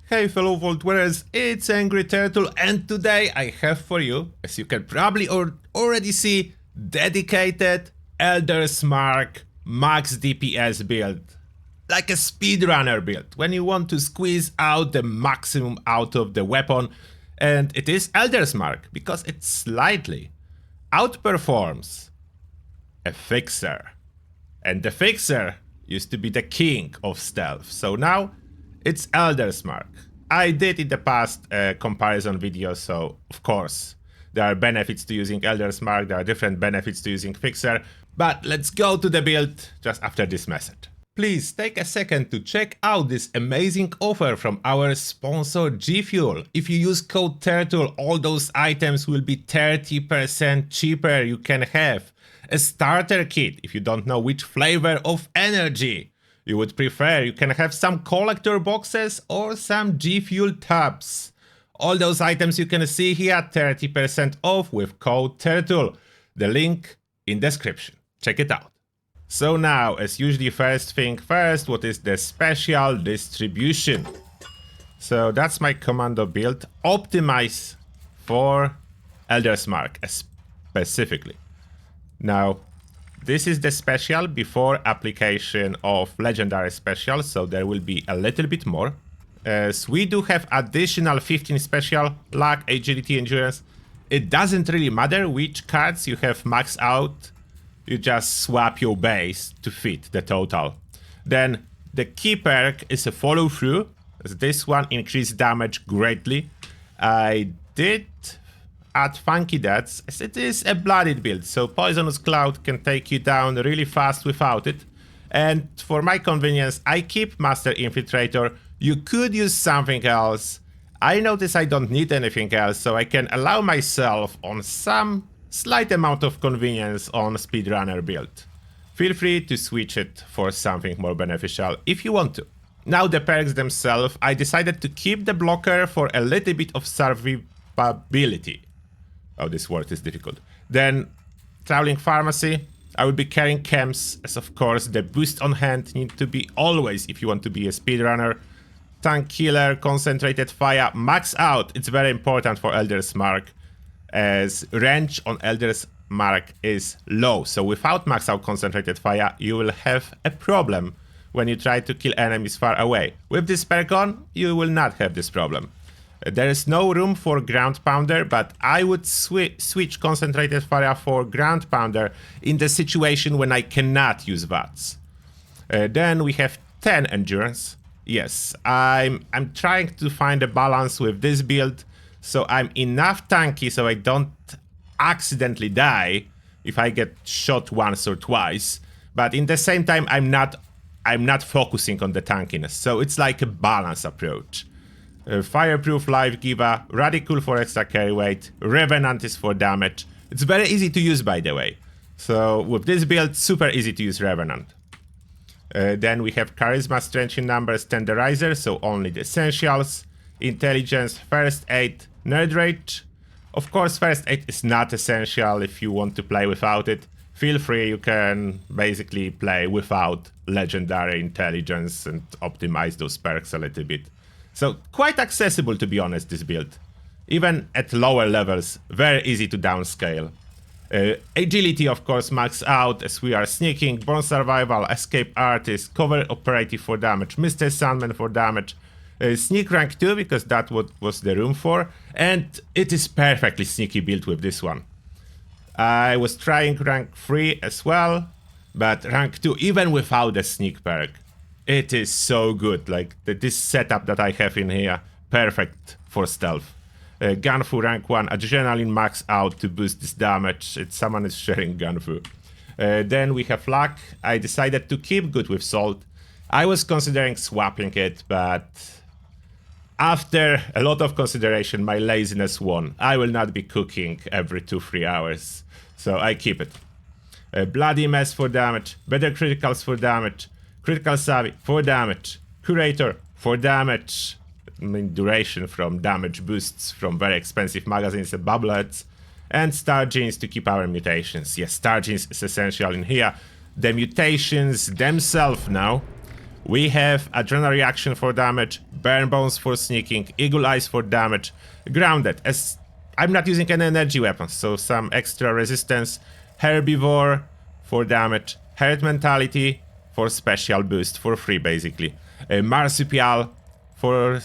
Hey fellow Vault Dwellers, it's Angry Turtle, and today I have for you, as you can probably already see, dedicated Elder's Mark max DPS build. Like a speedrunner build, when you want to squeeze out the maximum out of the weapon, and it is Elder's Mark, because it slightly outperforms a Fixer. And the Fixer used to be the king of stealth, so now it's Elder's Mark. I did in the past a comparison video, so of course there are benefits to using Elder's Mark, there are different benefits to using Fixer, but let's go to the build just after this message. Please take a second to check out this amazing offer from our sponsor G Fuel. If you use code TURTLE, all those items will be 30% cheaper. You can have a starter kit if you don't know which flavor of energy you would prefer. You can have some collector boxes or some G Fuel tubs. All those items you can see here, 30% off with code TURTLE. The link in description. Check it out. So now, as usually, first thing first, what is the special distribution? So that's my Commando build, optimized for Elder's Mark specifically. Now, this is the special before application of Legendary Special, so there will be a little bit more. As we do have additional 15 special, luck, agility, endurance. It doesn't really matter which cards you have maxed out. You just swap your base to fit the total. Then the key perk is a follow through, as this one increased damage greatly. I did add Funky Deaths, as it is a blooded build, so Poisonous Cloud can take you down really fast without it. And for my convenience, I keep Master Infiltrator. You could use something else. I notice I don't need anything else, so I can allow myself on some slight amount of convenience on speedrunner build. Feel free to switch it for something more beneficial if you want to. Now the perks themselves, I decided to keep the blocker for a little bit of survivability. Oh, this word is difficult. Then Traveling Pharmacy, I will be carrying chems, as of course the boost on hand need to be always if you want to be a speedrunner. Tank Killer, Concentrated Fire, max out, it's very important for Elder's Mark, as range on Elder's Mark is low, so without max out Concentrated Fire you will have a problem when you try to kill enemies far away. With this perk on, you will not have this problem. There is no room for Ground Pounder, but I would switch Concentrated Fire for Ground Pounder in the situation when I cannot use VATS. Then we have 10 Endurance. Yes, I'm trying to find a balance with this build, so I'm enough tanky so I don't accidentally die if I get shot once or twice, but in the same time I'm not focusing on the tankiness, so it's like a balance approach. Fireproof Life Giver, Radical for extra carry weight, Revenant is for damage. It's very easy to use, by the way, so with this build super easy to use Revenant. Then we have Charisma, Strength in Numbers, Tenderizer, so only the essentials. Intelligence, First Aid, Nerd Rage. Of course, First Aid is not essential if you want to play without it. Feel free, you can basically play without Legendary Intelligence and optimize those perks a little bit. So quite accessible, to be honest, this build. Even at lower levels, very easy to downscale. Agility, of course, max out as we are sneaking, Born Survival, Escape Artist, Cover Operative for damage, Mr. Sandman for damage. Sneak rank 2 because that was the room for, and it is perfectly sneaky built with this one. I was trying rank 3 as well, but rank 2 even without the sneak perk, it is so good. Like this setup that I have in here, perfect for stealth. Gunfu rank 1, Adrenaline max out to boost this damage. Someone is sharing Gunfu. Then we have Luck. I decided to keep Good with Salt. I was considering swapping it, but after a lot of consideration, my laziness won. I will not be cooking every 2-3 hours, so I keep it. Bloody Mess for damage, Better Criticals for damage, Critical Savvy for damage, Curator for damage, I mean duration from damage boosts from very expensive magazines and bubbleheads, and Star Genes to keep our mutations. Yes, Star Genes is essential in here. the mutations themselves now. We have Adrenal Reaction for damage, Burn Bones for sneaking, Eagle Eyes for damage, Grounded, as I'm not using any energy weapons, so some extra resistance, Herbivore for damage, Herd Mentality for special boost, for free basically, Marsupial for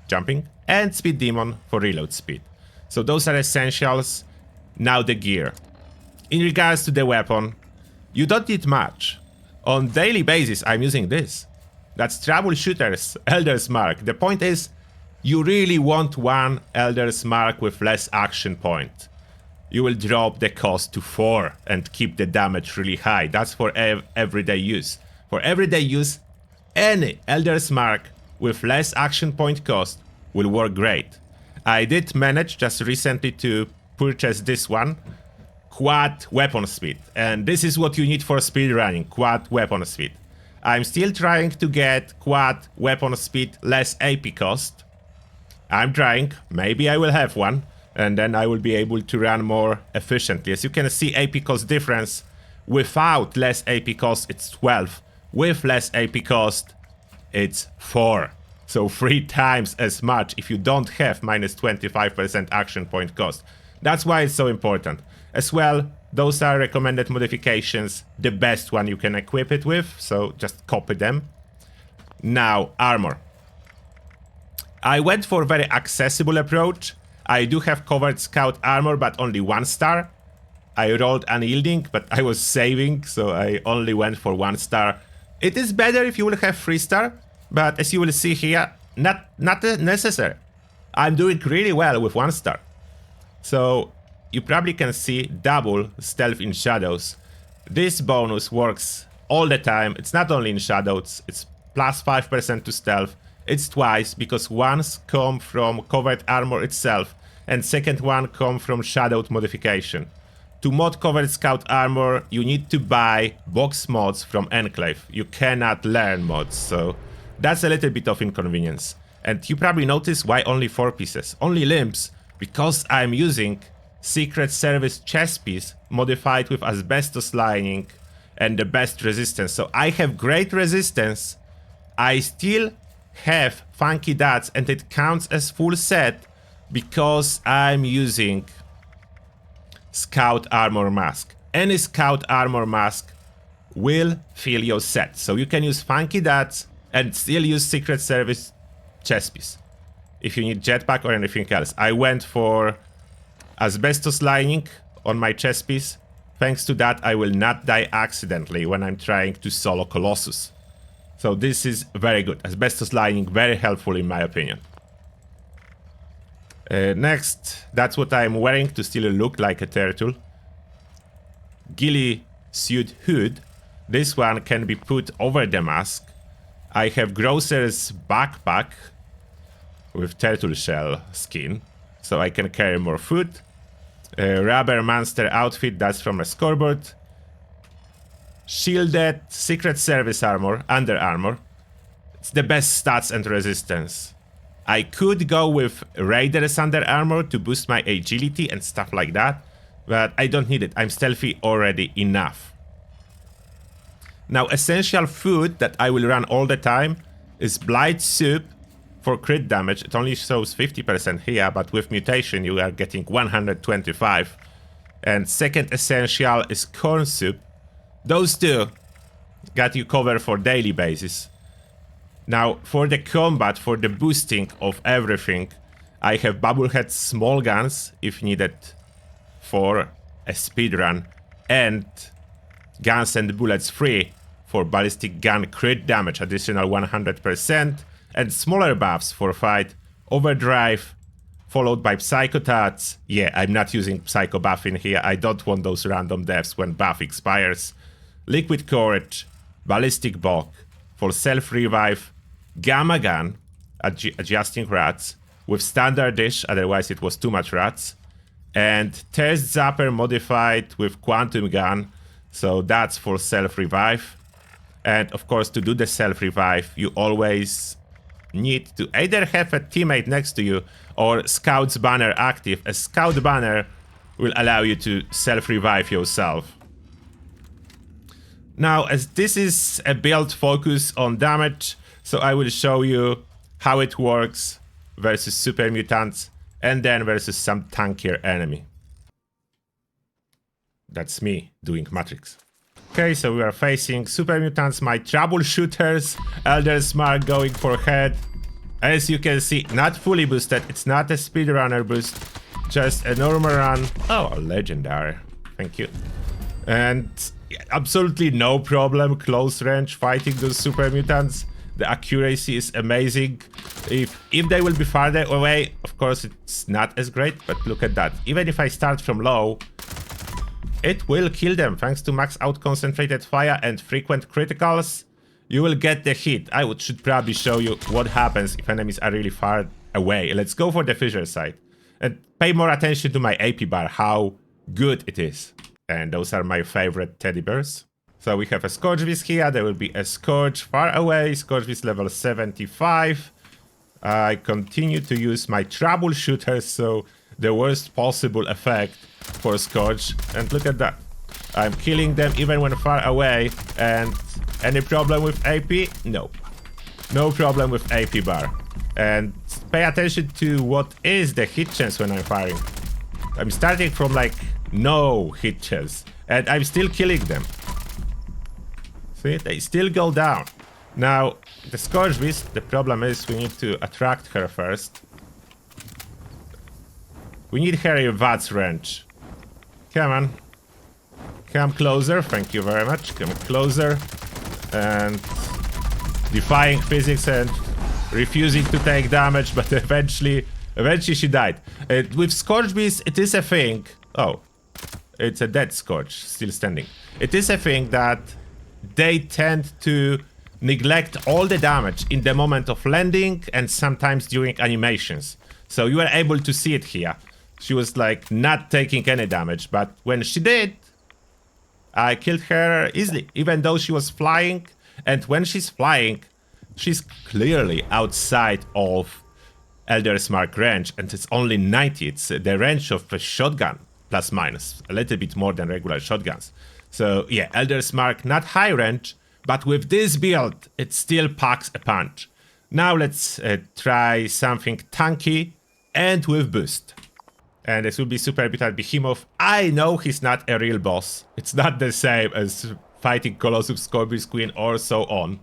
jumping, and Speed Demon for reload speed. So those are essentials. Now the gear. In regards to the weapon, you don't need much. On daily basis, I'm using this. That's Troubleshooter's Elder's Mark. The point is, you really want one Elder's Mark with less action point. You will drop the cost to 4 and keep the damage really high. That's for everyday use. For everyday use, any Elder's Mark with less action point cost will work great. I did manage just recently to purchase this one. Quad weapon speed, and this is what you need for speedrunning, quad weapon speed. I'm still trying to get quad weapon speed less AP cost. I'm trying, maybe I will have one, and then I will be able to run more efficiently. As you can see, AP cost difference, without less AP cost it's 12, with less AP cost it's 4. So 3 times as much if you don't have minus 25% action point cost. That's why it's so important. As well, those are recommended modifications, the best one you can equip it with, so just copy them. Now, armor. I went for a very accessible approach. I do have covered scout armor, but only 1 star. I rolled unyielding, but I was saving, so I only went for 1 star. It is better if you will have 3 star, but as you will see here, not necessary. I'm doing really well with 1 star. So you probably can see double stealth in shadows. This bonus works all the time. It's not only in shadows, it's plus 5% to stealth. It's twice, because once come from covered armor itself, and second one come from shadowed modification. To mod covered scout armor, you need to buy box mods from Enclave. You cannot learn mods, so that's a little bit of inconvenience. And you probably notice why only 4 pieces. Only limbs, because I'm using Secret Service chest piece modified with asbestos lining and the best resistance. So I have great resistance. I still have funky dots and it counts as full set because I'm using Scout Armor Mask. Any Scout Armor Mask will fill your set. So you can use funky dots and still use Secret Service chest piece if you need jetpack or anything else. I went for asbestos lining on my chest piece. Thanks to that, I will not die accidentally when I'm trying to solo Colossus. So this is very good. Asbestos lining, very helpful in my opinion. Next, that's what I'm wearing to still look like a turtle. Ghillie suit hood. This one can be put over the mask. I have Grocer's backpack with turtle shell skin, so I can carry more food. Rubber monster outfit, that's from a scoreboard. Shielded Secret Service armor, under armor. It's the best stats and resistance. I could go with Raider's under armor to boost my agility and stuff like that, but I don't need it. I'm stealthy already enough. Now, essential food that I will run all the time is Blight soup for crit damage. It only shows 50% here, but with mutation you are getting 125. And second essential is corn soup. Those two got you covered for daily basis. Now, for the combat, for the boosting of everything, I have Bubblehead small guns if needed for a speedrun, and guns and bullets free for ballistic gun crit damage, additional 100%, and smaller buffs for fight, overdrive, followed by psycho tats. Yeah, I'm not using psycho buff in here, I don't want those random deaths when buff expires. Liquid courage, ballistic bulk for self revive, gamma gun, adjusting rats, with standard dish, otherwise it was too much rats, and thirst zapper modified with quantum gun, so that's for self revive. And of course, to do the self revive, you always need to either have a teammate next to you or Scout's banner active. A Scout banner will allow you to self revive yourself. Now, as this is a build focus on damage, so I will show you how it works versus super mutants and then versus some tankier enemy. That's me doing Matrix. Okay, so we are facing super mutants, my troubleshooters, Elder's Mark going for head. As you can see, not fully boosted, it's not a speedrunner boost, just a normal run. Oh, a legendary, thank you. And absolutely no problem close range fighting those super mutants. The accuracy is amazing. If they will be farther away, of course it's not as great, but look at that. Even if I start from low, it will kill them thanks to max out concentrated fire and frequent criticals. You will get the hit. I should probably show you what happens if enemies are really far away. Let's go for the fissure side and pay more attention to my AP bar, how good it is. And those are my favorite teddy bears. So we have a Scorchbeast here, there will be a Scorch far away, Scorchbeast level 75. I continue to use my troubleshooter, so the worst possible effect for Scorch. And look at that. I'm killing them even when far away. And any problem with AP? No. No problem with AP bar. And pay attention to what is the hit chance when I'm firing. I'm starting from like no hit chance. And I'm still killing them. See, they still go down. Now, the Scorchbeast, the problem is we need to attract her first. We need her in VATS range. Come on. Come closer, thank you very much. Come closer. And defying physics and refusing to take damage, but eventually she died. With Scorchbeast, it is a thing. Oh, it's a dead Scorch, still standing. It is a thing that they tend to neglect all the damage in the moment of landing and sometimes during animations. So you are able to see it here. She was like not taking any damage, but when she did, I killed her easily, even though she was flying. And when she's flying, she's clearly outside of Elder's Mark range, and it's only 90. It's the range of a shotgun, plus minus, a little bit more than regular shotguns. So yeah, Elder's Mark, not high range, but with this build, it still packs a punch. Now let's try something tanky and with boost. And this will be Super Mutant Behemoth. I know he's not a real boss. It's not the same as fighting Colossus, Scorpius Queen, or so on.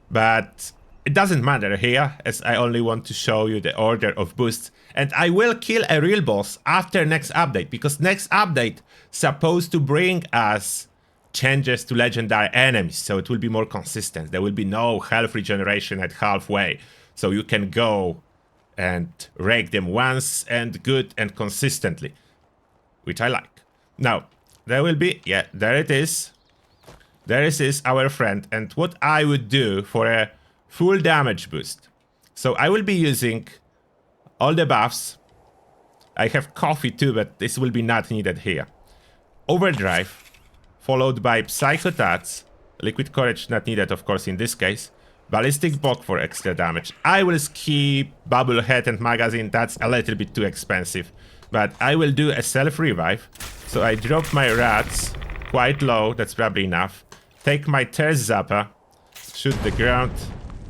But it doesn't matter here, as I only want to show you the order of boosts. And I will kill a real boss after next update, because next update supposed to bring us changes to legendary enemies, so it will be more consistent. There will be no health regeneration at halfway, so you can go and rake them once and good and consistently, which I like. Now, there will be, yeah, there it is. There it is, our friend, and what I would do for a full damage boost. So I will be using all the buffs. I have coffee too, but this will be not needed here. Overdrive, followed by Psycho Tats. Liquid Courage not needed, of course, in this case. Ballistic Bog for extra damage. I will skip Bubblehead and Magazine, that's a little bit too expensive. But I will do a self-revive. So I drop my rats quite low, that's probably enough. Take my Terz Zappa, shoot the ground.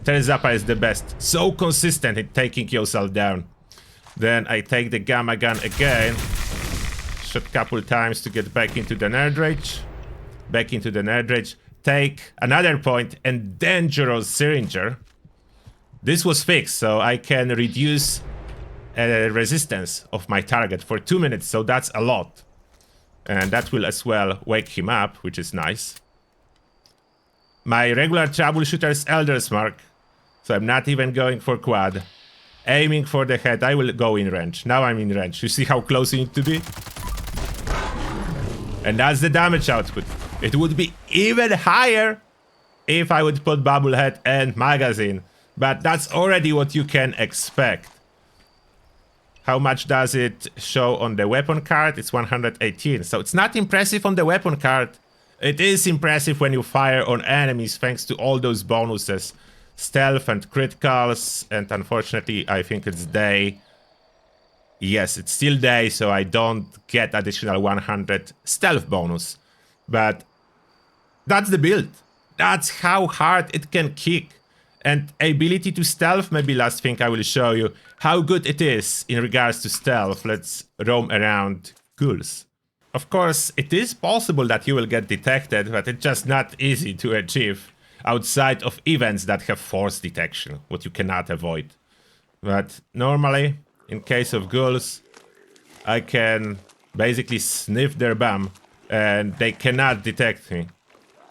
Terz Zappa is the best, so consistent in taking yourself down. Then I take the Gamma Gun again. Shot a couple times to get back into the Nerd Rage. Back into the Nerd Rage. Take another point and Dangerous Syringer. This was fixed, so I can reduce resistance of my target for 2 minutes, so that's a lot. And that will as well wake him up, which is nice. My regular troubleshooter's Elder's Mark, so I'm not even going for quad. Aiming for the head, I will go in range. Now I'm in range. You see how close you need to be? And that's the damage output. It would be even higher if I would put Bubblehead and Magazine. But that's already what you can expect. How much does it show on the weapon card? It's 118. So it's not impressive on the weapon card. It is impressive when you fire on enemies thanks to all those bonuses. Stealth and criticals. And unfortunately, I think it's day. Yes, it's still day, so I don't get additional 100 stealth bonus. But That's the build. That's how hard it can kick. And ability to stealth, maybe last thing I will show you how good it is in regards to stealth. Let's roam around ghouls. Of course, it is possible that you will get detected, but it's just not easy to achieve outside of events that have force detection, what you cannot avoid. But normally, in case of ghouls, I can basically sniff their bum and they cannot detect me.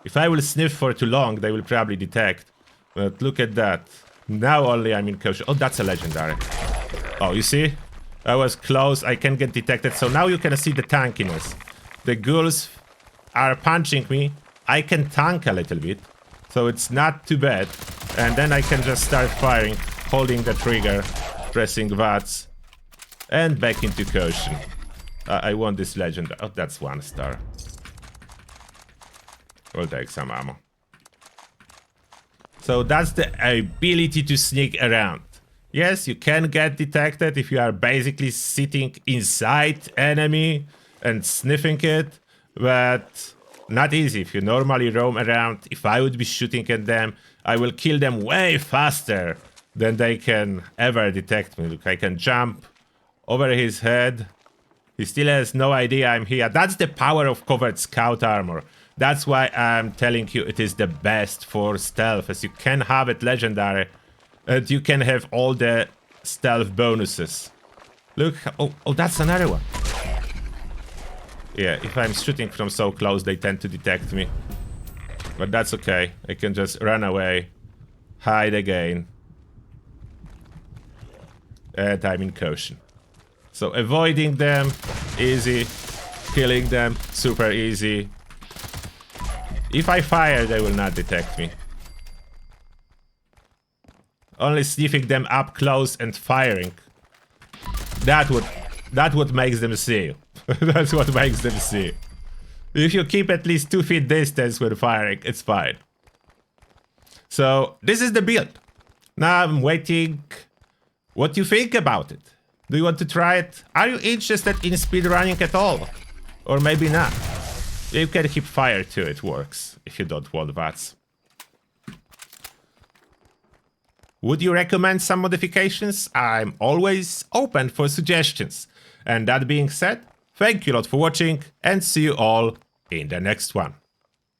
If I will sniff for too long, they will probably detect. But look at that. Now only I'm in caution. Oh, that's a legendary. Oh, you see? I was close. I can get detected. So now you can see the tankiness. The ghouls are punching me. I can tank a little bit. So it's not too bad. And then I can just start firing, holding the trigger, pressing VATS, and back into caution. I want this legend. Oh, that's 1 star. We'll take some ammo. So that's the ability to sneak around. Yes, you can get detected if you are basically sitting inside enemy and sniffing it, but not easy if you normally roam around. If I would be shooting at them, I will kill them way faster than they can ever detect me. Look, I can jump over his head. He still has no idea I'm here. That's the power of covered scout armor. That's why I'm telling you it is the best for stealth, as you can have it legendary and you can have all the stealth bonuses. Look, oh, that's another one. Yeah, if I'm shooting from so close, they tend to detect me. But that's okay. I can just run away, hide again. And I'm in caution. So avoiding them, easy. Killing them, super easy. If I fire, they will not detect me. Only sniffing them up close and firing. That what makes them see you. That's what makes them see you. If you keep at least 2 feet distance when firing, it's fine. So this is the build. Now I'm waiting. What do you think about it? Do you want to try it? Are you interested in speedrunning at all? Or maybe not? You can keep fire too, it works, if you don't want VATS. Would you recommend some modifications? I'm always open for suggestions. And that being said, thank you a lot for watching and see you all in the next one.